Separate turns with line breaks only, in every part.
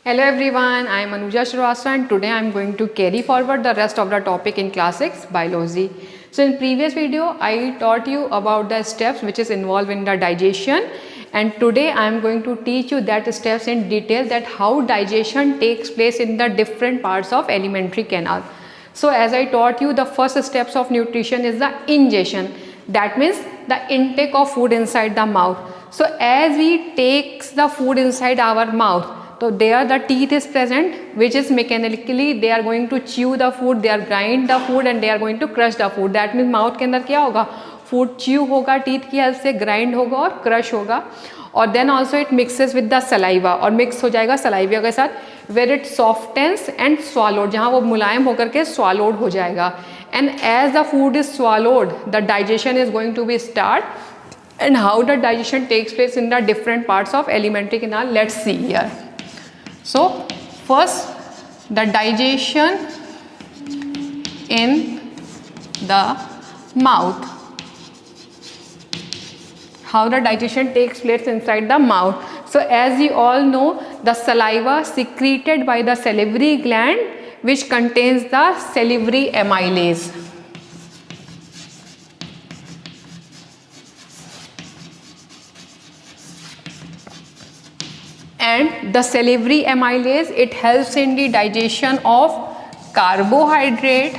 Hello everyone, I am Anuja Shrivastava and today I am going to carry forward the rest of the topic in class 6 biology. So in previous video I taught you about the steps which is involved in the digestion, and today I am going to teach you that steps in detail, that how digestion takes place in the different parts of alimentary canal. So as I taught you, the first steps of nutrition is the ingestion, that means the intake of food inside the mouth. So as we take the food inside our mouth, so there the teeth is present, which is mechanically they are going to chew the food, they are grind the food and they are going to crush the food. That means mouth के अंदर क्या होगा, food chew होगा, teeth की help से grind होगा और crush होगा. और then also it mixes with the saliva, और mix हो जाएगा saliva के साथ, where it softens and swallowed, जहाँ वो मुलायम होकर के swallowed हो जाएगा. And as the food is swallowed, the digestion is going to be start. And how the digestion takes place in the different parts of alimentary canal, let's see here. So first, the digestion in the mouth. How the digestion takes place inside the mouth. So as you all know, the saliva secreted by the salivary gland, which contains the salivary amylase. And the salivary amylase, it helps in the digestion of carbohydrate,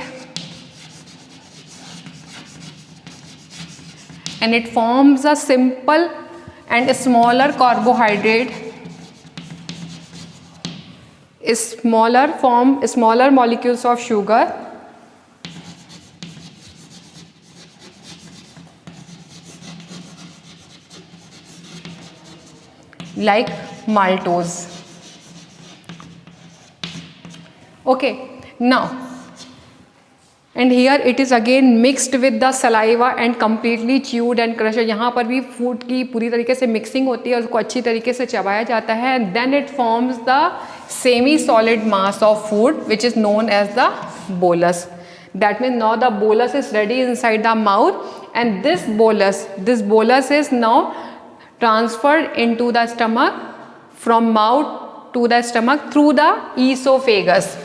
and it forms a simple and smaller carbohydrate, smaller molecules of sugar, like maltose. Okay, now and here it is again mixed with the saliva and completely chewed and crushed. यहाँ पर भी food की पूरी तरीके से mixing होती है और उसको अच्छी तरीके से चबाया जाता है. Then it forms the semi-solid mass of food which is known as the bolus. That means now the bolus is ready inside the mouth, and this bolus is now transferred into the stomach, from mouth to the stomach through the esophagus.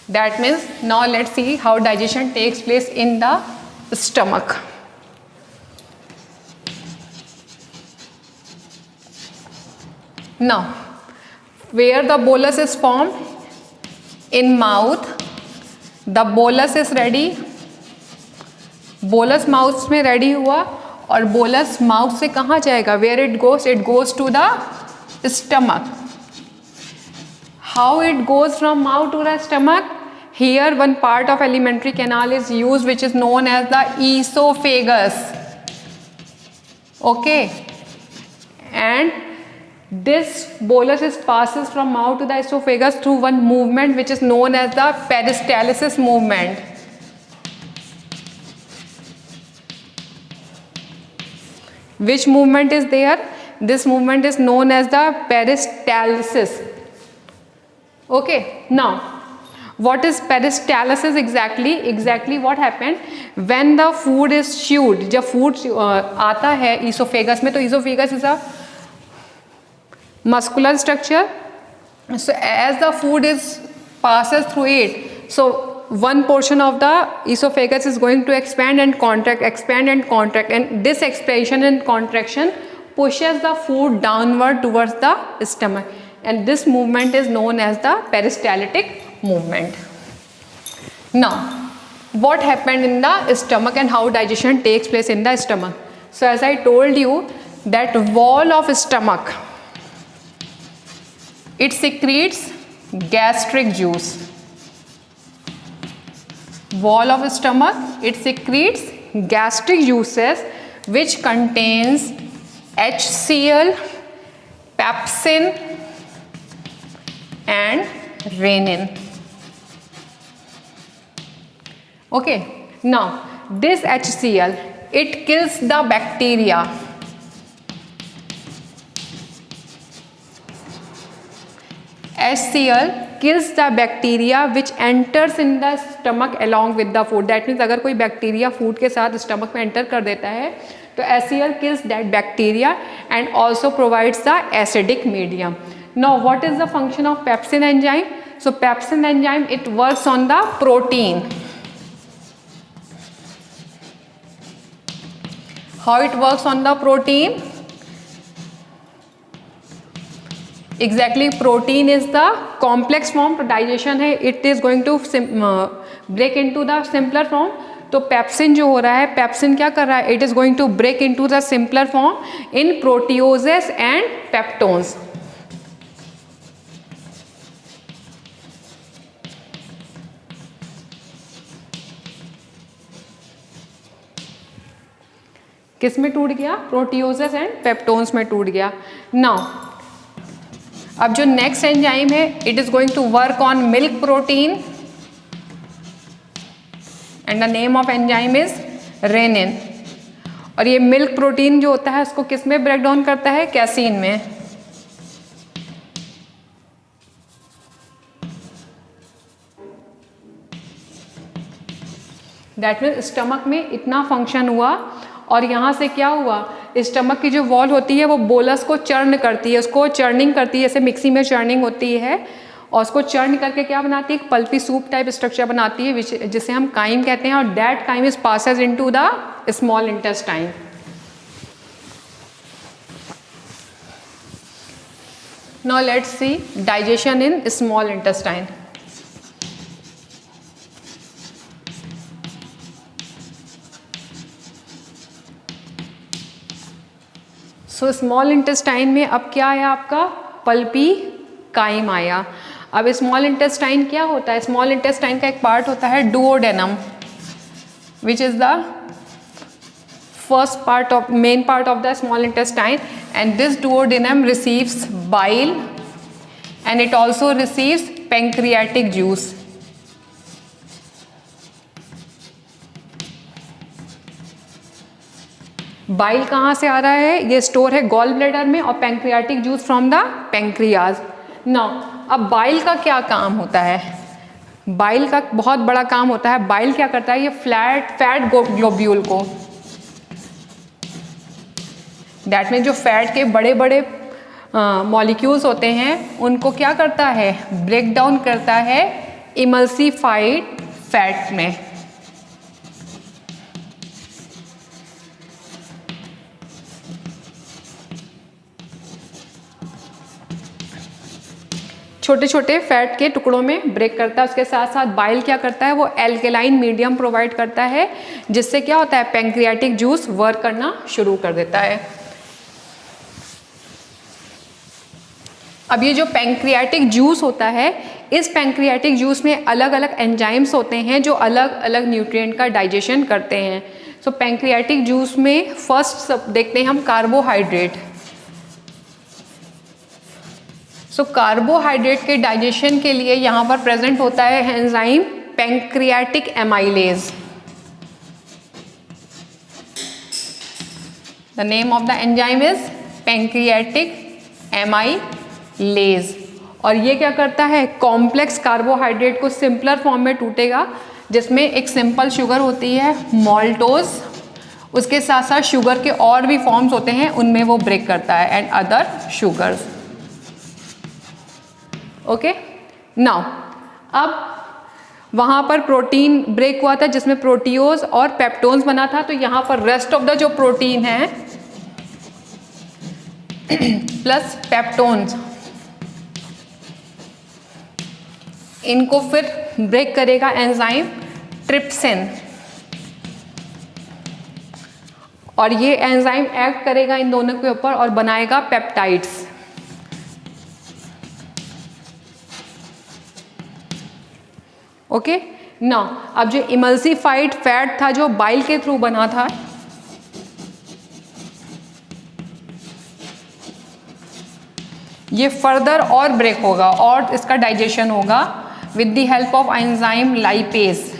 That means now let's see how digestion takes place in the stomach. Now, where the bolus is formed? In mouth. The bolus is ready. Bolus mouth में ready हुआ, और bolus mouth से कहाँ जाएगा? Where it goes? It goes to the stomach. How it goes from mouth to the stomach? Here one part of alimentary canal is used which is known as the esophagus. Okay, and this bolus passes from mouth to the esophagus through one movement which is known as the peristalsis movement. Which movement is there? This movement is known as the peristalsis. Okay, now what is peristalsis exactly? Exactly what happened when the food is chewed. जब food आता है esophagus में, तो esophagus is a muscular structure. So as the food passes through it, so one portion of the esophagus is going to expand and contract, and this expansion and contraction pushes the food downward towards the stomach, and this movement is known as the peristaltic movement. Now, what happened in the stomach and how digestion takes place in the stomach? So as I told you, that wall of stomach, it secretes gastric juice. Wall of stomach, it secretes gastric juices which contains HCl, pepsin and renin. Okay, now this HCl, it kills the bacteria. HCl kills the bacteria which enters in the stomach along with the food. That means अगर कोई bacteria food के साथ stomach में enter कर देता है तो HCl kills that bacteria and also provides the acidic medium. Now what is the function of pepsin enzyme? So pepsin enzyme, it works on the protein. How it works on the protein? Exactly, protein is the complex form, तो digestion है, it is going to break into the simpler form. तो pepsin जो हो रहा है, pepsin क्या कर रहा है? It is going to break into the simpler form in proteoses and peptones. किस में टूट गया? प्रोटियोजेस एंड पेप्टोन्स में टूट गया. नाउ अब जो नेक्स्ट एंजाइम है, it is going to work on milk protein and the name of enzyme is rennin. और ये मिल्क प्रोटीन जो होता है उसको किस में ब्रेक डाउन करता है? कैसीन में. दैट मीन स्टमक में इतना फंक्शन हुआ. और यहाँ से क्या हुआ? स्टमक की जो वॉल होती है वो बोलस को चर्न करती है, उसको चर्निंग करती है, जैसे मिक्सी में चर्निंग होती है, और उसको चर्न करके क्या बनाती है? पल्पी सूप टाइप स्ट्रक्चर बनाती है, जिसे हम काइम कहते हैं. और that chyme is passes into the small intestine. Now let's see digestion in small intestine. So small intestine में अब क्या आया आपका? पल्पी काइम आया. अब स्मॉल इंटेस्टाइन क्या होता है? स्मॉल इंटेस्टाइन का एक पार्ट होता है duodenum, which is the first part of main part of the small intestine. And this duodenum receives bile and it also receives pancreatic juice. Bile कहाँ से आ रहा है? ये स्टोर है गॉल ब्लैडर में, और pancreatic juice from the pancreas. Now अब bile का क्या काम होता है? बाइल का बहुत बड़ा काम होता है. बाइल क्या करता है? ये फैट ग्लोब्यूल को, दैट मीन जो फैट के बड़े बड़े मॉलिक्यूल्स होते हैं उनको क्या करता है? ब्रेक डाउन करता है इमल्सिफाइड फैट में. छोटे छोटे फैट के टुकड़ों में ब्रेक करता है. उसके साथ साथ बाइल क्या करता है? वो एल्केलाइन मीडियम प्रोवाइड करता है, जिससे क्या होता है? पैंक्रियाटिक जूस वर्क करना शुरू कर देता है. अब ये जो पैंक्रियाटिक जूस होता है, इस पैंक्रियाटिक जूस में अलग अलग एंजाइम्स होते हैं जो अलग अलग न्यूट्रिएंट का डाइजेशन करते हैं. सो पैंक्रियाटिक जूस में फर्स्ट देखते हैं हम कार्बोहाइड्रेट. सो कार्बोहाइड्रेट के डाइजेशन के लिए यहाँ पर प्रेजेंट होता है enzyme pancreatic amylase. The name of the enzyme is pancreatic amylase. और ये क्या करता है? कॉम्प्लेक्स कार्बोहाइड्रेट को सिंपलर फॉर्म में टूटेगा, जिसमें एक सिंपल शुगर होती है मॉल्टोज, उसके साथ साथ शुगर के और भी फॉर्म्स होते हैं, उनमें वो ब्रेक करता है, and other sugars. Okay. Now अब वहाँ पर प्रोटीन ब्रेक हुआ था जिसमें प्रोटियोज और पेप्टोन्स बना था. तो यहाँ पर रेस्ट ऑफ द जो प्रोटीन है प्लस पेप्टोन्स, इनको फिर ब्रेक करेगा एंजाइम ट्रिप्सिन. और ये एंजाइम एक्ट करेगा इन दोनों के ऊपर और बनाएगा पेप्टाइड्स. ओके. नाउ अब जो इमल्सिफाइड फैट था जो बाइल के थ्रू बना था, ये फर्दर और ब्रेक होगा और इसका डाइजेशन होगा with the help of enzyme lipase.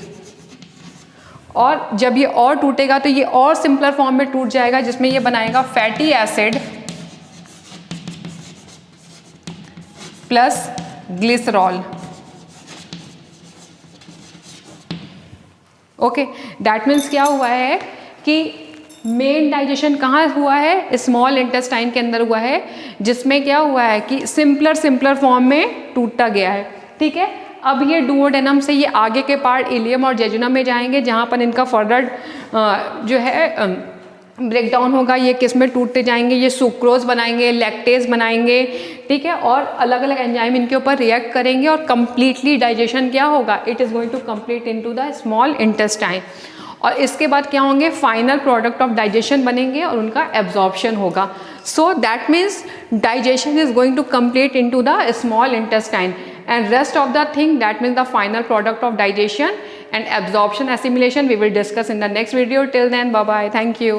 और जब ये और टूटेगा तो ये और सिंपलर फॉर्म में टूट जाएगा, जिसमें ये बनाएगा fatty acid plus glycerol. Okay. That means क्या हुआ है कि मेन डाइजेशन कहाँ हुआ है? स्मॉल इंटेस्टाइन के अंदर हुआ है, जिसमें क्या हुआ है कि सिंपलर फॉर्म में टूटता गया है, ठीक है। अब ये डुओडेनम से ये आगे के पार्ट इलियम और जेजुनम में जाएंगे, जहाँ पर इनका फर्दर जो है ब्रेक डाउन होगा। ये किस में टूटते जाएंगे? ये सुक्रोज बनाएंगे, लैक्टेज बनाएंगे, ठीक है, और अलग अलग एंजाइम इनके ऊपर रिएक्ट करेंगे और कंप्लीटली डाइजेशन क्या होगा? It is going to complete into the small intestine. और इसके बाद क्या होंगे? फाइनल प्रोडक्ट ऑफ डाइजेशन बनेंगे और उनका एब्जॉर्प्शन होगा। So that means digestion is going to complete into the small intestine, and rest of the thing, that means the final product of digestion and absorption assimilation, we will discuss in the next video. Till then, bye bye, thank you.